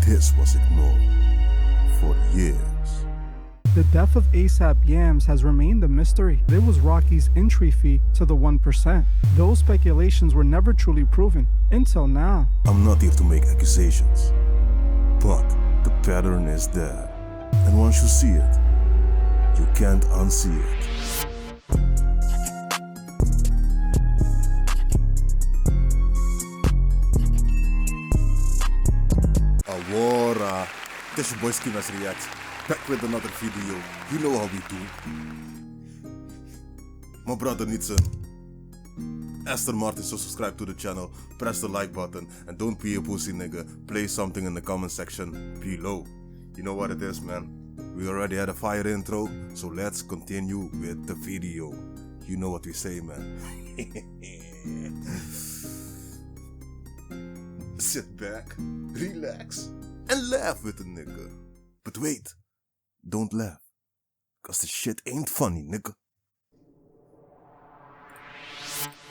this was ignored for years. The death of ASAP Yams has remained a mystery. It was Rocky's entry fee to the 1%. Those speculations were never truly proven, until now. I'm not here to make accusations, but the pattern is there. And once you see it, you can't unsee it. Awara, this your boy Skimask Reacts, back with another video. You know how we do. My brother needs a Aston Martin, so subscribe to the channel, press the like button, and don't be a pussy nigga. Play something in the comment section below. You know what it is, man. We already had a fire intro, so let's continue with the video. You know what we say, man. Sit back, relax, and laugh with the nigga. But wait, don't laugh, cause the shit ain't funny, nigga.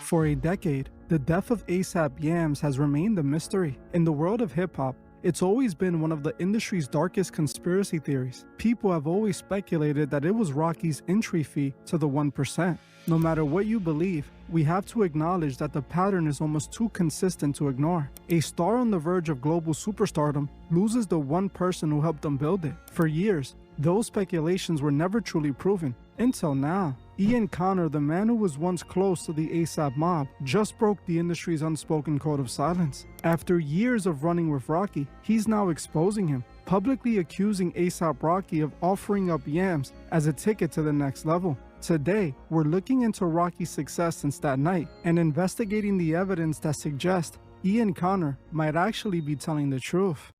For a decade, the death of ASAP Yams has remained a mystery. In the world of hip-hop, it's always been one of the industry's darkest conspiracy theories. People have always speculated that it was Rocky's entry fee to the 1%. No matter what you believe, we have to acknowledge that the pattern is almost too consistent to ignore. A star on the verge of global superstardom loses the one person who helped them build it. For years, those speculations were never truly proven, until now. Ian Connor, the man who was once close to the ASAP mob, just broke the industry's unspoken code of silence. After years of running with Rocky, he's now exposing him, publicly accusing ASAP Rocky of offering up Yams as a ticket to the next level. Today, we're looking into Rocky's success since that night and investigating the evidence that suggests Ian Connor might actually be telling the truth.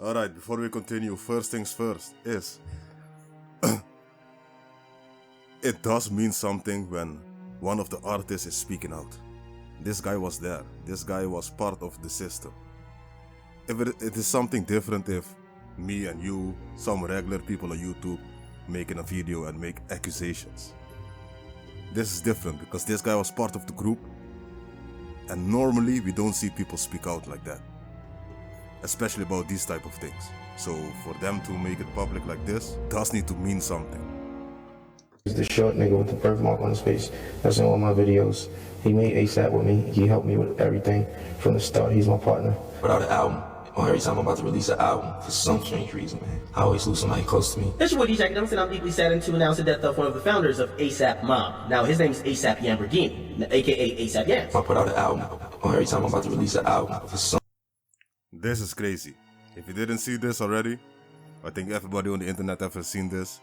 Alright, before we continue, first things first is it does mean something when one of the artists is speaking out. This guy was there. This guy was part of the system. If it is something different if me and you, some regular people on YouTube, making a video and make accusations. This is different because this guy was part of the group, and normally we don't see people speak out like that, especially about these type of things. So for them to make it public like this does need to mean something. He's the short nigga with the birthmark on his face. That's in all my videos. He made ASAP with me. He helped me with everything from the start. He's my partner. Without an album, or every time I'm about to release an album, for some strange reason, man, I always lose somebody close to me. This is your boy DJ Yams, and I'm deeply saddened to announce the death of one of the founders of ASAP Mob. Now, his name is ASAP Lamborghini, aka ASAP Yams. I put out an album, or every time I'm about to release an album, for some... This is crazy. If you didn't see this already, I think everybody on the internet ever seen this.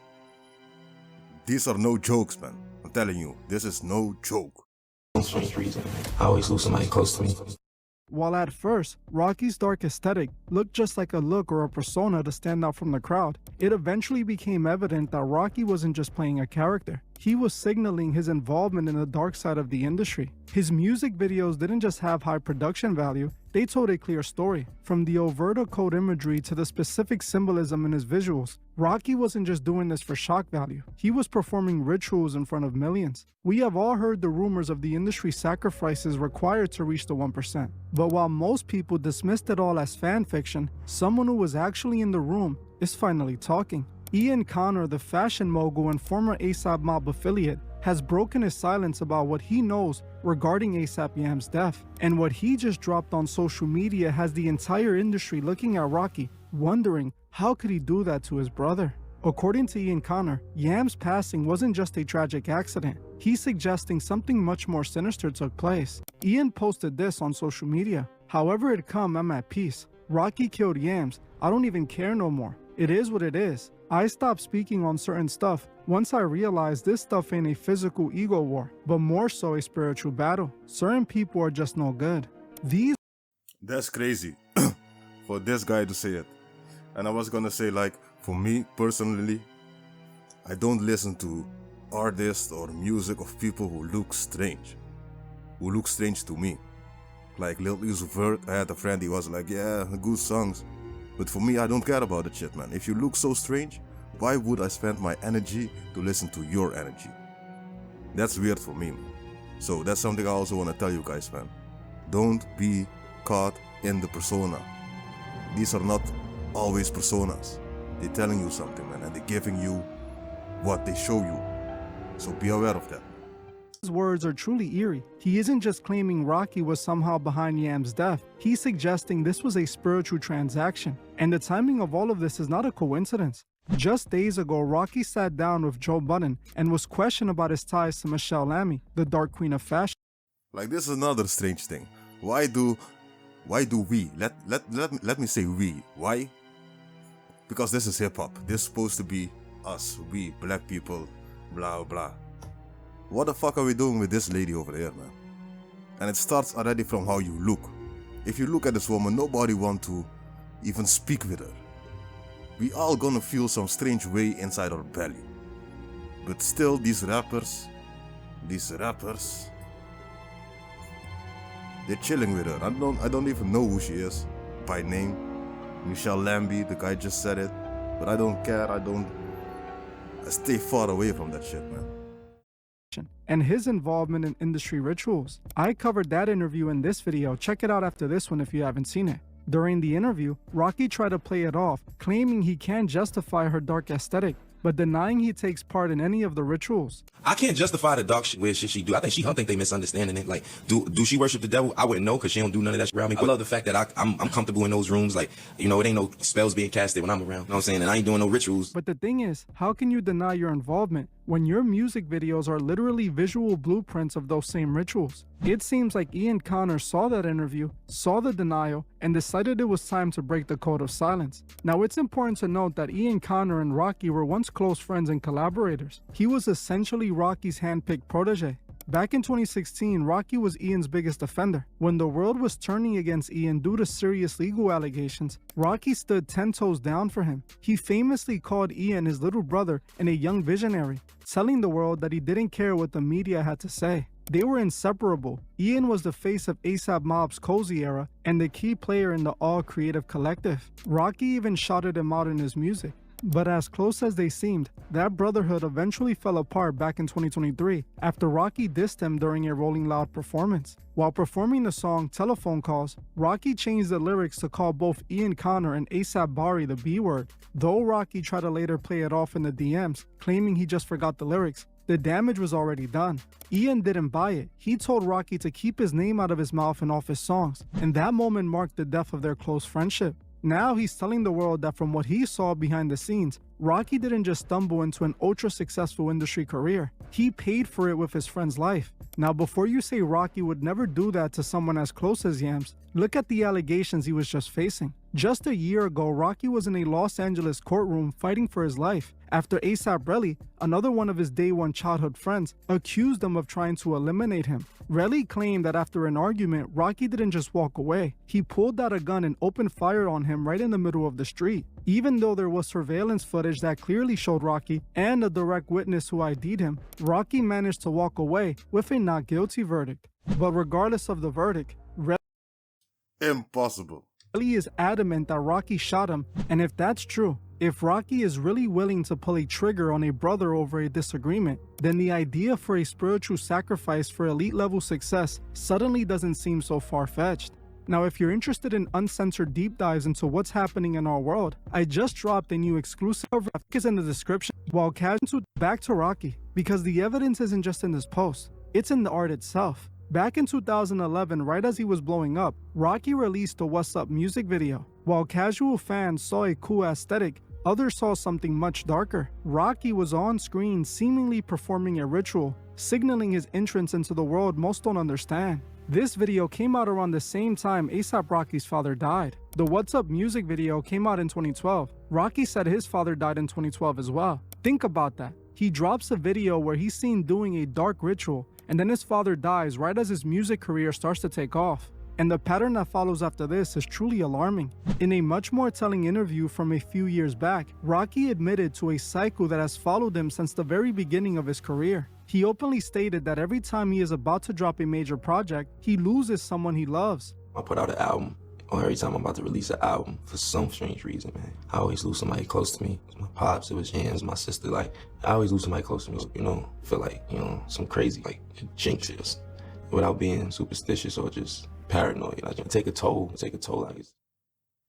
These are no jokes, man. I'm telling you, this is no joke. For some strange reason, man, I always lose somebody close to me. While at first, Rocky's dark aesthetic looked just like a look or a persona to stand out from the crowd, it eventually became evident that Rocky wasn't just playing a character. He was signaling his involvement in the dark side of the industry. His music videos didn't just have high production value, they told a clear story. From the overt occult imagery to the specific symbolism in his visuals, Rocky wasn't just doing this for shock value. He was performing rituals in front of millions. We have all heard the rumors of the industry sacrifices required to reach the 1%. But while most people dismissed it all as fan fiction, someone who was actually in the room is finally talking. Ian Connor, the fashion mogul and former ASAP Mob affiliate, has broken his silence about what he knows regarding ASAP Yams' death. And what he just dropped on social media has the entire industry looking at Rocky, wondering how could he do that to his brother. According to Ian Connor, Yams' passing wasn't just a tragic accident. He's suggesting something much more sinister took place. Ian posted this on social media. "However it come, I'm at peace. Rocky killed Yams. I don't even care no more. It is what it is. I stopped speaking on certain stuff once I realized this stuff ain't a physical ego war, but more so a spiritual battle. Certain people are just no good." That's crazy for this guy to say it. And I was gonna say, like, for me personally, I don't listen to artists or music of people who look strange to me. Like Lil Uzi Vert, I had a friend, he was like, yeah, good songs. But for me, I don't care about that shit, man. If you look so strange, why would I spend my energy to listen to your energy? That's weird for me, man. So that's something I also want to tell you guys, man. Don't be caught in the persona. These are not always personas. They're telling you something, man, and they're giving you what they show you. So be aware of that. His words are truly eerie. He isn't just claiming Rocky was somehow behind Yams' death, he's suggesting this was a spiritual transaction. And the timing of all of this is not a coincidence. Just days ago, Rocky sat down with Joe Budden and was questioned about his ties to Michelle Lamy, the Dark Queen of Fashion. Like, this is another strange thing. Why do we, let me say we, why? Because this is hip-hop. This is supposed to be us, we, black people, blah blah. What the fuck are we doing with this lady over there, man? And it starts already from how you look. If you look at this woman, nobody want to even speak with her. We all gonna feel some strange way inside our belly. But still, these rappers, they're chilling with her. I don't even know who she is by name. Michelle Lambie, the guy just said it, but I don't care. I stay far away from that shit, man. And his involvement in industry rituals. I covered that interview in this video. Check it out after this one if you haven't seen it. During the interview, Rocky tried to play it off, claiming he can't justify her dark aesthetic, but denying he takes part in any of the rituals. I can't justify the dark weird shit she do. I think she think they misunderstanding it. Like, do she worship the devil? I wouldn't know because she don't do none of that shit around me. I love the fact that I'm comfortable in those rooms. Like, you know, it ain't no spells being casted when I'm around. You know what I'm saying? And I ain't doing no rituals. But the thing is, how can you deny your involvement when your music videos are literally visual blueprints of those same rituals? It seems like Ian Connor saw that interview, saw the denial, and decided it was time to break the code of silence. Now, it's important to note that Ian Connor and Rocky were once close friends and collaborators. He was essentially Rocky's handpicked protege. Back in 2016, Rocky was Ian's biggest offender. When the world was turning against Ian due to serious legal allegations, Rocky stood 10 toes down for him. He famously called Ian his little brother and a young visionary, telling the world that he didn't care what the media had to say. They were inseparable. Ian was the face of ASAP Mob's Cozy era and the key player in the All Creative Collective. Rocky even shouted him out in his music. But as close as they seemed, that brotherhood eventually fell apart back in 2023 after Rocky dissed him during a Rolling Loud performance. While performing the song Telephone Calls, Rocky changed the lyrics to call both Ian Connor and ASAP Bari the B-word. Though Rocky tried to later play it off in the DMs, claiming he just forgot the lyrics, the damage was already done. Ian didn't buy it. He told Rocky to keep his name out of his mouth and off his songs, and that moment marked the death of their close friendship. Now he's telling the world that from what he saw behind the scenes, Rocky didn't just stumble into an ultra-successful industry career. He paid for it with his friend's life. Now, before you say Rocky would never do that to someone as close as Yams, look at the allegations he was just facing. Just a year ago, Rocky was in a Los Angeles courtroom fighting for his life after ASAP Relly, another one of his day one childhood friends, accused him of trying to eliminate him. Relly claimed that after an argument, Rocky didn't just walk away. He pulled out a gun and opened fire on him right in the middle of the street. Even though there was surveillance footage that clearly showed Rocky and a direct witness who ID'd him, Rocky managed to walk away with a not guilty verdict. But regardless of the verdict, Impossible. Relly is adamant that Rocky shot him, and if that's true, if Rocky is really willing to pull a trigger on a brother over a disagreement, then the idea for a spiritual sacrifice for elite level success suddenly doesn't seem so far-fetched. Now, if you're interested in uncensored deep dives into what's happening in our world, I just dropped a new exclusive link is in the description. While casual, back to Rocky, because the evidence isn't just in this post, it's in the art itself. Back in 2011, right as he was blowing up, Rocky released a What's Up music video. While casual fans saw a cool aesthetic, others saw something much darker. Rocky was on screen seemingly performing a ritual, signaling his entrance into the world most don't understand. This video came out around the same time ASAP Rocky's father died. The What's Up music video came out in 2012. Rocky said his father died in 2012 as well. Think about that. He drops a video where he's seen doing a dark ritual, and then his father dies right as his music career starts to take off. And the pattern that follows after this is truly alarming. In a much more telling interview from a few years back, Rocky admitted to a cycle that has followed him since the very beginning of his career. He openly stated that every time he is about to drop a major project, he loses someone he loves. I put out an album, or every time I'm about to release an album, for some strange reason, man, I always lose somebody close to me. My pops, it was Yams, my sister, like, I always lose somebody close to me, you know, feel like, you know, some crazy, like, jinxes, without being superstitious or just paranoid. Like, take a toll, like it's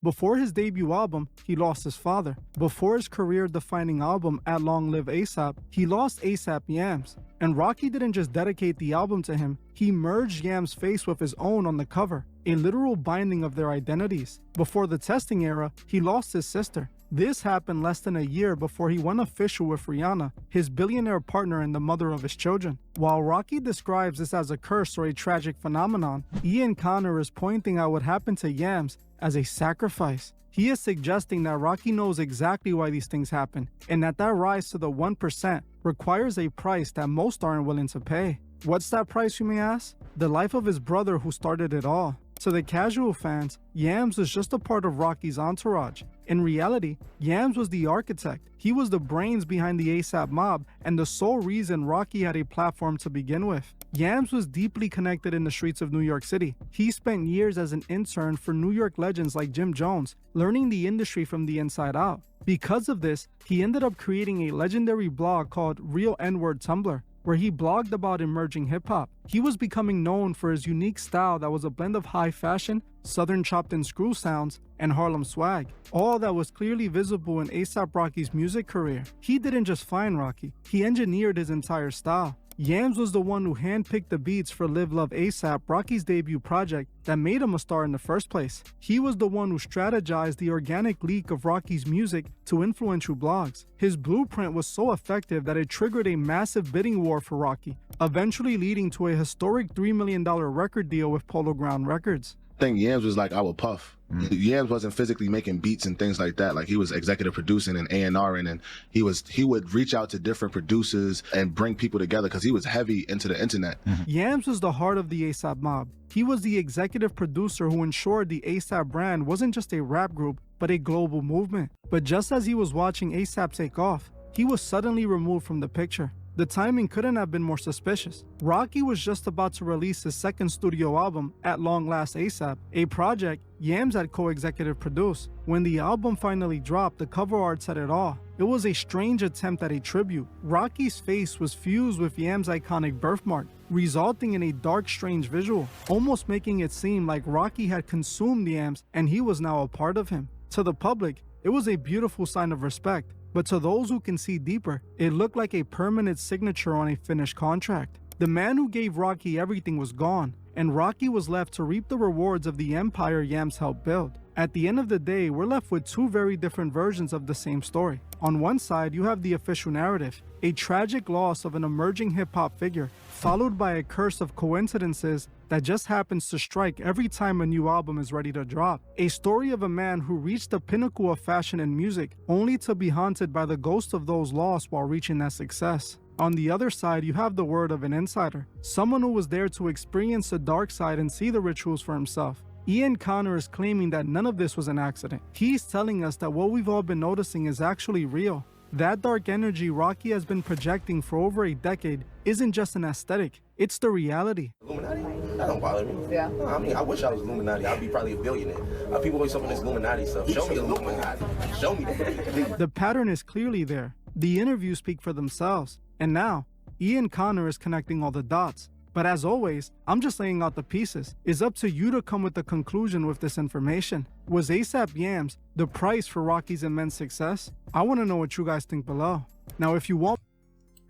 Before his debut album, he lost his father. Before his career-defining album, At Long Live ASAP, he lost ASAP Yams. And Rocky didn't just dedicate the album to him, he merged Yams' face with his own on the cover, a literal binding of their identities. Before the testing era, he lost his sister. This happened less than a year before he went official with Rihanna, his billionaire partner and the mother of his children. While Rocky describes this as a curse or a tragic phenomenon, Ian Connor is pointing out what happened to Yams as a sacrifice. He is suggesting that Rocky knows exactly why these things happen, and that rise to the 1% requires a price that most aren't willing to pay. What's that price, you may ask? The life of his brother who started it all. To the casual fans, Yams was just a part of Rocky's entourage. In reality, Yams was the architect. He was the brains behind the ASAP mob and the sole reason Rocky had a platform to begin with. Yams was deeply connected in the streets of New York City. He spent years as an intern for New York legends like Jim Jones, learning the industry from the inside out. Because of this, he ended up creating a legendary blog called Real N-Word Tumblr, where he blogged about emerging hip-hop. He was becoming known for his unique style that was a blend of high fashion, southern chopped-in screw sounds, and Harlem swag, all that was clearly visible in ASAP Rocky's music career. He didn't just find Rocky, he engineered his entire style. Yams was the one who handpicked the beats for Live Love ASAP, Rocky's debut project that made him a star in the first place. He was the one who strategized the organic leak of Rocky's music to influential blogs. His blueprint was so effective that it triggered a massive bidding war for Rocky, eventually leading to a historic $3 million record deal with Polo Ground Records. I think Yams was like our Puff. Yams wasn't physically making beats and things like that. Like, he was executive producing and A&Ring, and he would reach out to different producers and bring people together because he was heavy into the internet. Yams was the heart of the ASAP mob. He was the executive producer who ensured the ASAP brand wasn't just a rap group, but a global movement. But just as he was watching ASAP take off, he was suddenly removed from the picture. The timing couldn't have been more suspicious. Rocky was just about to release his second studio album, At Long Last ASAP, a project Yams had co-executive produced. When the album finally dropped, the cover art said it all. It was a strange attempt at a tribute. Rocky's face was fused with Yams' iconic birthmark, resulting in a dark, strange visual, almost making it seem like Rocky had consumed Yams and he was now a part of him. To the public, it was a beautiful sign of respect. But to those who can see deeper, it looked like a permanent signature on a finished contract. The man who gave Rocky everything was gone, and Rocky was left to reap the rewards of the empire Yams helped build. At the end of the day, we're left with two very different versions of the same story. On one side, you have the official narrative, a tragic loss of an emerging hip-hop figure, followed by a curse of coincidences that just happens to strike every time a new album is ready to drop. A story of a man who reached the pinnacle of fashion and music, only to be haunted by the ghost of those lost while reaching that success. On the other side, you have the word of an insider, someone who was there to experience the dark side and see the rituals for himself. Ian Connor is claiming that none of this was an accident. He's telling us that what we've all been noticing is actually real. That dark energy Rocky has been projecting for over a decade isn't just an aesthetic, it's the reality. Illuminati? That don't bother me. Yeah. No, I mean, I wish I was Illuminati. I'd be probably a billionaire. People always talking this Illuminati stuff. Show me Illuminati. Show me that. The pattern is clearly there. The interviews speak for themselves. And now, Ian Connor is connecting all the dots. But as always, I'm just laying out the pieces. It's up to you to come with the conclusion with this information. Was ASAP Yams the price for Rocky's immense success? I want to know what you guys think below. Now, if you want...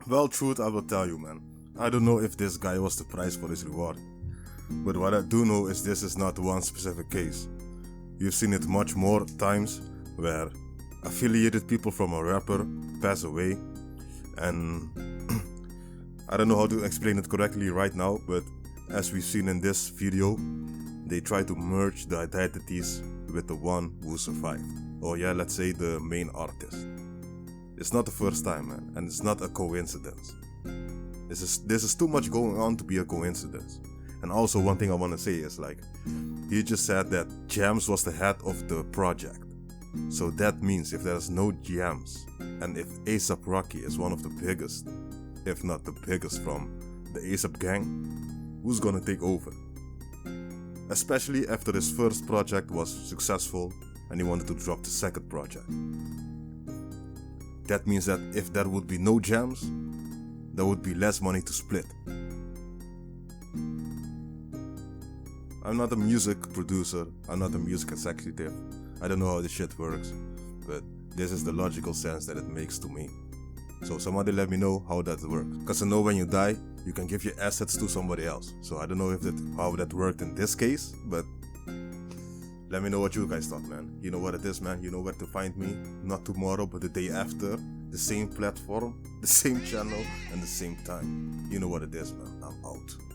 Well, truth, I will tell you, man. I don't know if this guy was the price for his reward. But what I do know is this is not one specific case. You've seen it much more times where affiliated people from a rapper pass away, and I don't know how to explain it correctly right now, but as we've seen in this video, they try to merge the identities with the one who survived. Or yeah, let's say the main artist. It's not the first time, man, and it's not a coincidence. This is too much going on to be a coincidence. And also one thing I want to say is, like, he just said that Yams was the head of the project. So that means if there's no Yams, and if ASAP Rocky is one of the biggest, if not the biggest from the ASAP gang, who's gonna take over? Especially after his first project was successful and he wanted to drop the second project. That means that if there would be no Yams, there would be less money to split. I'm not a music producer, I'm not a music executive, I don't know how this shit works, but this is the logical sense that it makes to me. So somebody let me know how that works. Because I know when you die, you can give your assets to somebody else. So I don't know how that worked in this case, but let me know what you guys thought, man. You know what it is, man. You know where to find me. Not tomorrow, but the day after. The same platform, the same channel, and the same time. You know what it is, man. I'm out.